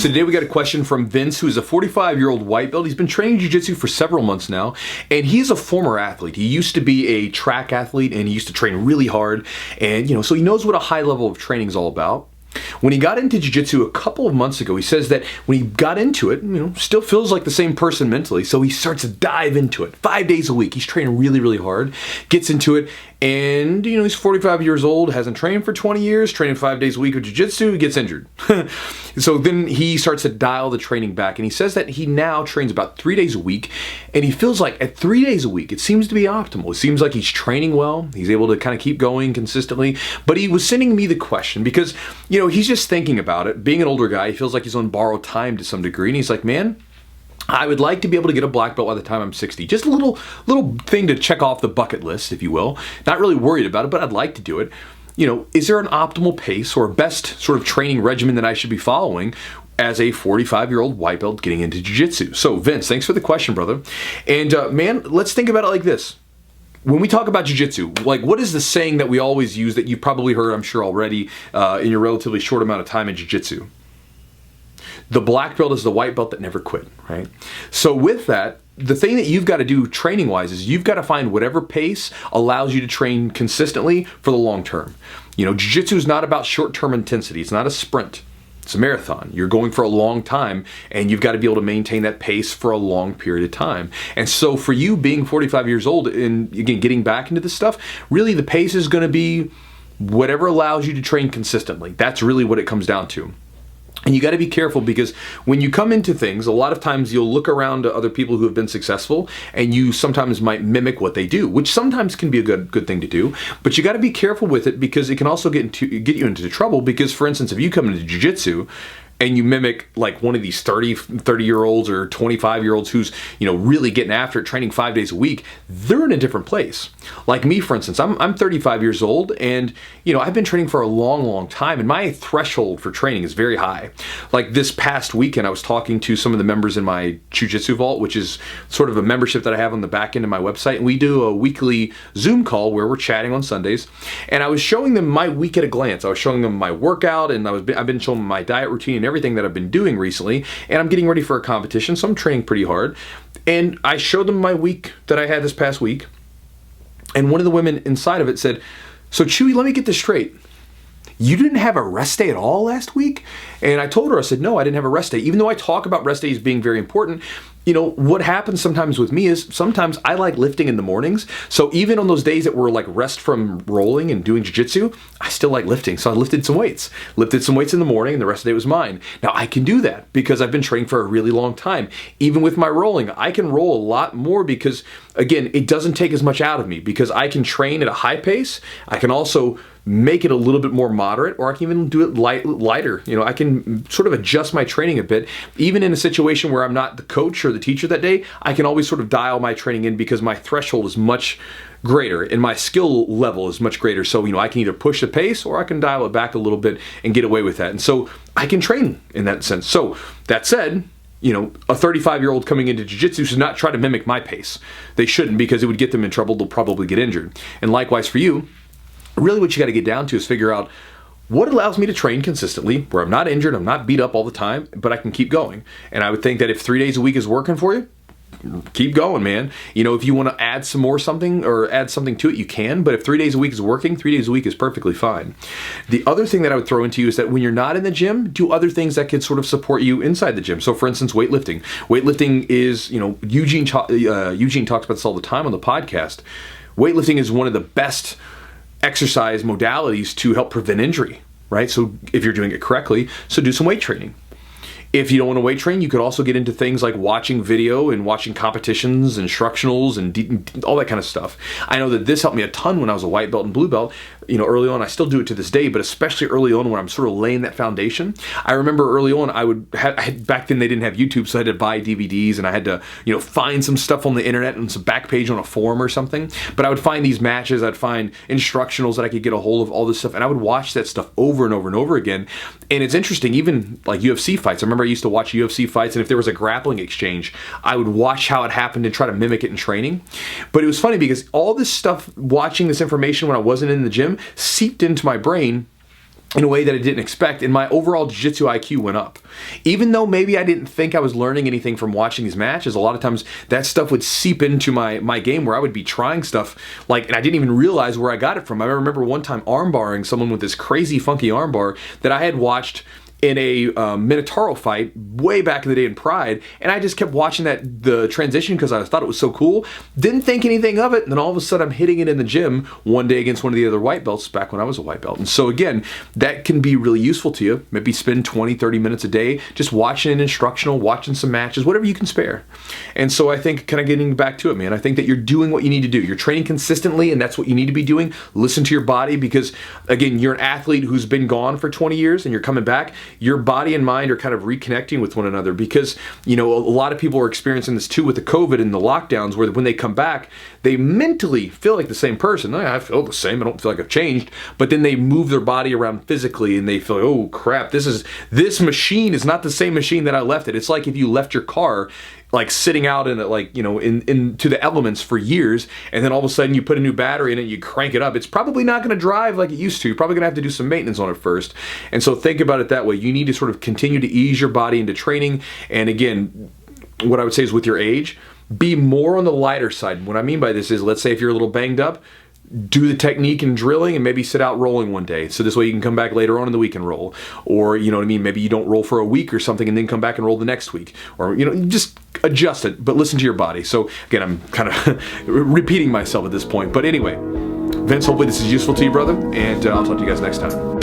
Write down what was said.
So today we got a question from Vince, who is a 45-year-old white belt. He's been training jiu-jitsu for several months now, and he's a former athlete. He used to be a track athlete, and he used to train really hard, and so he knows what a high level of training is all about. When he got into jiu-jitsu a couple of months ago, he says that when he got into it, still feels like the same person mentally. So he starts to dive into it 5 days a week. He's training really, really hard, gets into it, and he's 45 years old, hasn't trained for 20 years, training 5 days a week with jiu-jitsu, he gets injured. So then he starts to dial the training back, and he says that he now trains about 3 days a week, and he feels like at 3 days a week, it seems to be optimal. It seems like he's training well, he's able to kind of keep going consistently, but he was sending me the question because, he's just thinking about it. Being an older guy, he feels like he's on borrowed time to some degree, and he's like, man, I would like to be able to get a black belt by the time I'm 60. Just a little thing to check off the bucket list, if you will. Not really worried about it, but I'd like to do it. Is there an optimal pace or best sort of training regimen that I should be following as a 45-year-old white belt getting into jiu-jitsu? So Vince, thanks for the question, brother. And man, let's think about it like this. When we talk about jiu-jitsu, like what is the saying that we always use that you've probably heard, I'm sure already, in your relatively short amount of time in jiu-jitsu? The black belt is the white belt that never quit, right? So with that, the thing that you've got to do training-wise is you've got to find whatever pace allows you to train consistently for the long term. Jiu-jitsu is not about short-term intensity. It's not a sprint. It's a marathon. You're going for a long time, and you've got to be able to maintain that pace for a long period of time. And so for you being 45 years old and, again, getting back into this stuff, really the pace is going to be whatever allows you to train consistently. That's really what it comes down to. And you got to be careful because when you come into things, a lot of times you'll look around to other people who have been successful and you sometimes might mimic what they do, which sometimes can be a good thing to do. But you got to be careful with it because it can also get you into trouble because, for instance, if you come into jiu-jitsu and you mimic like one of these 30-year-olds or 25-year-olds who's, really getting after it, training 5 days a week, they're in a different place. Like me, for instance, I'm 35 years old and, I've been training for a long, long time and my threshold for training is very high. Like this past weekend, I was talking to some of the members in my Chewjitsu Vault, which is sort of a membership that I have on the back end of my website. And we do a weekly Zoom call where we're chatting on Sundays. And I was showing them my week at a glance. I was showing them my workout and I've been showing them my diet routine and everything that I've been doing recently, and I'm getting ready for a competition, so I'm training pretty hard. And I showed them my week that I had this past week, and one of the women inside of it said, "So Chewy, let me get this straight. You didn't have a rest day at all last week?" And I told her, I said, "No, I didn't have a rest day." Even though I talk about rest days being very important, what happens sometimes with me is sometimes I like lifting in the mornings. So even on those days that were like rest from rolling and doing jiu-jitsu, I still like lifting. So I lifted some weights in the morning and the rest of the day was mine. Now I can do that because I've been training for a really long time. Even with my rolling, I can roll a lot more because, again, it doesn't take as much out of me because I can train at a high pace. I can also make it a little bit more moderate, or I can even do it lighter. I can sort of adjust my training a bit. Even in a situation where I'm not the coach or the teacher that day, I can always sort of dial my training in because my threshold is much greater and my skill level is much greater. So, I can either push the pace or I can dial it back a little bit and get away with that. And so I can train in that sense. So that said, a 35-year-old coming into jiu-jitsu should not try to mimic my pace. They shouldn't because it would get them in trouble. They'll probably get injured. And likewise for you, really what you got to get down to is figure out what allows me to train consistently where I'm not injured, I'm not beat up all the time, but I can keep going. And I would think that if 3 days a week is working for you, keep going, man. If you want to add something to it, you can, but if 3 days a week is working, 3 days a week is perfectly fine. The other thing that I would throw into you is that when you're not in the gym, do other things that could sort of support you inside the gym. So for instance, weightlifting. Weightlifting is, Eugene talks about this all the time on the podcast. Weightlifting is one of the best exercise modalities to help prevent injury, right? So if you're doing it correctly, so do some weight training. If you don't want to weight train, you could also get into things like watching video and watching competitions, instructionals, and all that kind of stuff. I know that this helped me a ton when I was a white belt and blue belt. Early on, I still do it to this day, but especially early on when I'm sort of laying that foundation. I remember early on, back then they didn't have YouTube, so I had to buy DVDs and I had to, find some stuff on the internet and some back page on a forum or something. But I would find these matches, I'd find instructionals that I could get a hold of, all this stuff, and I would watch that stuff over and over and over again. And it's interesting, even like UFC fights. I remember I used to watch UFC fights, and if there was a grappling exchange, I would watch how it happened and try to mimic it in training. But it was funny because all this stuff, watching this information when I wasn't in the gym, seeped into my brain in a way that I didn't expect, and my overall jiu-jitsu IQ went up. Even though maybe I didn't think I was learning anything from watching these matches, a lot of times that stuff would seep into my game, where I would be trying stuff like, and I didn't even realize where I got it from. I remember one time armbarring someone with this crazy funky armbar that I had watched in a Minotauro fight way back in the day in Pride, and I just kept watching the transition because I thought it was so cool. Didn't think anything of it, and then all of a sudden I'm hitting it in the gym one day against one of the other white belts back when I was a white belt. And so again, that can be really useful to you. Maybe spend 20, 30 minutes a day just watching an instructional, watching some matches, whatever you can spare. And so I think, kind of getting back to it, man, I think that you're doing what you need to do. You're training consistently, and that's what you need to be doing. Listen to your body, because again, you're an athlete who's been gone for 20 years and you're coming back. Your body and mind are kind of reconnecting with one another, because, you know, a lot of people are experiencing this too with the COVID and the lockdowns, where when they come back, they mentally feel like the same person. I feel the same. I don't feel like I've changed. But then they move their body around physically and they feel, oh crap, this machine is not the same machine that I left it. It's like if you left your car like sitting out in it, like, you know, into the elements for years, and then all of a sudden you put a new battery in it, you crank it up. It's probably not going to drive like it used to. You're probably going to have to do some maintenance on it first. And so think about it that way. You need to sort of continue to ease your body into training. And again, what I would say is, with your age, be more on the lighter side. What I mean by this is, let's say if you're a little banged up, do the technique and drilling and maybe sit out rolling one day. So this way you can come back later on in the week and roll. Or, you know what I mean, maybe you don't roll for a week or something and then come back and roll the next week. Or, you know, just adjust it, but listen to your body. So again, I'm kind of repeating myself at this point. But anyway, Vince, hopefully this is useful to you, brother. And I'll talk to you guys next time.